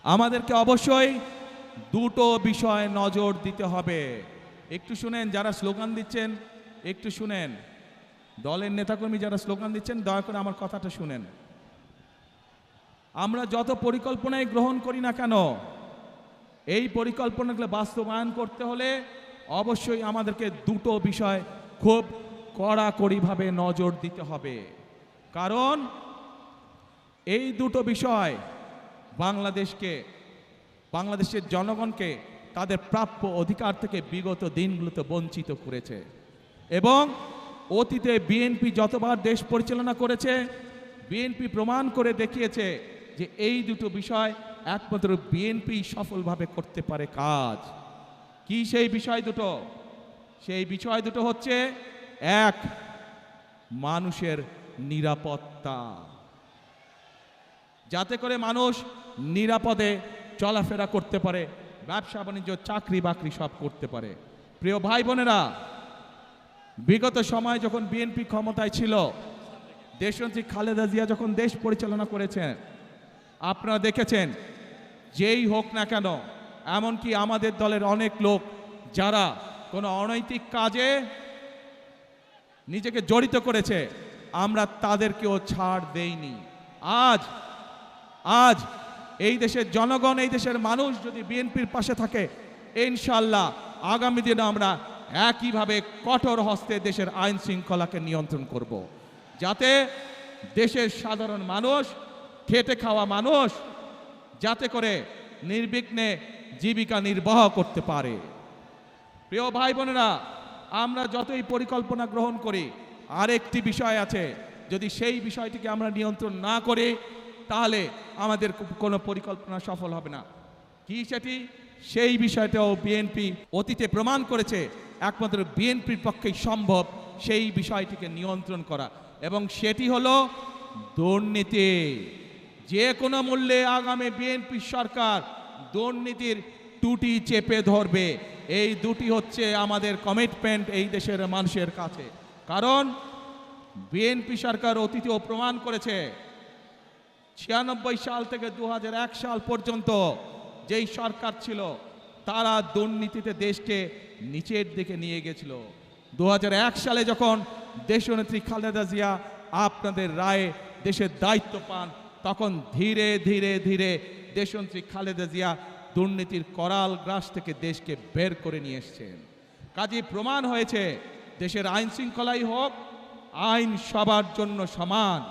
আমাদেরকে অবশ্যই দুটো বিষয় নজর দিতে হবে। একটু শুনেন, যারা স্লোগান দিচ্ছেন একটু শুনেন, দলের নেতাকর্মী যারা স্লোগান দিচ্ছেন দয়া করে আমার কথাটা শুনেন। আমরা যত পরিকল্পনাই গ্রহণ করি না কেন, এই পরিকল্পনাগুলো বাস্তবায়ন করতে হলে অবশ্যই আমাদেরকে দুটো বিষয় খুব কড়াকড়িভাবে নজর দিতে হবে। কারণ এই দুটো বিষয় বাংলাদেশের জনগণকে তাদের প্রাপ্য অধিকার থেকে বিগত দিনগুলোতে বঞ্চিত করেছে। এবং অতীতে বিএনপি যতবার দেশ পরিচালনা করেছে, বিএনপি প্রমাণ করে দেখিয়েছে যে এই দুটো বিষয় একমাত্র বিএনপি সফলভাবে করতে পারে কাজ। কি সেই বিষয় দুটো? সেই বিষয় দুটো হচ্ছে, এক, মানুষের নিরাপত্তা, যাতে করে মানুষ নিরাপদে চলাফেরা করতে পারে, ব্যবসা বাণিজ্য, চাকরি বাকরি সব করতে পারে। প্রিয় ভাই বোনেরা, বিগত সময় যখন বিএনপি ক্ষমতায় ছিল, দেশনেত্রী খালেদা জিয়া যখন দেশ পরিচালনা করেছেন, আপনারা দেখেছেন যেই হোক না কেন, এমনকি আমাদের দলের অনেক লোক যারা কোনো অনৈতিক কাজে নিজেকে জড়িত করেছে, আমরা তাদেরকেও ছাড় দেইনি। আজ এই দেশের জনগণ, এই দেশের মানুষ যদি বিএনপির পাশে থাকে, ইনশাআল্লাহ আগামী দিনে আমরা একইভাবে কঠোর হস্তে দেশের আইন শৃঙ্খলাকে নিয়ন্ত্রণ করব, যাতে দেশের সাধারণ মানুষ, খেটে খাওয়া মানুষ যাতে করে নির্বিঘ্নে জীবিকা নির্বাহ করতে পারে। প্রিয় ভাই বোনেরা, আমরা যতই পরিকল্পনা গ্রহণ করি, আরেকটি বিষয় আছে, যদি সেই বিষয়টিকে আমরা নিয়ন্ত্রণ না করি তাহলে আমাদের কোনো পরিকল্পনা সফল হবে না। কি সেটি? সেই বিষয়টাও বিএনপি অতীতে প্রমাণ করেছে একমাত্র বিএনপির পক্ষেই সম্ভব সেই বিষয়টিকে নিয়ন্ত্রণ করা, এবং সেটি হলো দুর্নীতি। যে কোনো মূল্যে আগামী বিএনপি সরকার দুর্নীতির টুটি চেপে ধরবে। এই দুটি হচ্ছে আমাদের কমিটমেন্ট এই দেশের মানুষের কাছে। কারণ বিএনপি সরকার অতীতেও প্রমাণ করেছে, 96 সাল থেকে 2001 সাল পর্যন্ত যেই সরকার ছিল, তারা দুর্নীতিতে দেশকে নিচের দিকে নিয়ে গেছিল। 2001 সালে যখন দেশনেত্রী খালেদা জিয়া আপনাদের রায়ে দেশের দায়িত্ব পান, তখন ধীরে ধীরে ধীরে দেশনেত্রী খালেদা জিয়া দুর্নীতির করাল গ্রাস থেকে দেশকে বের করে নিয়ে এসেছেন। কাজেই প্রমাণ হয়েছে, দেশের আইন শৃঙ্খলাই হোক, আইন সবার জন্য সমান।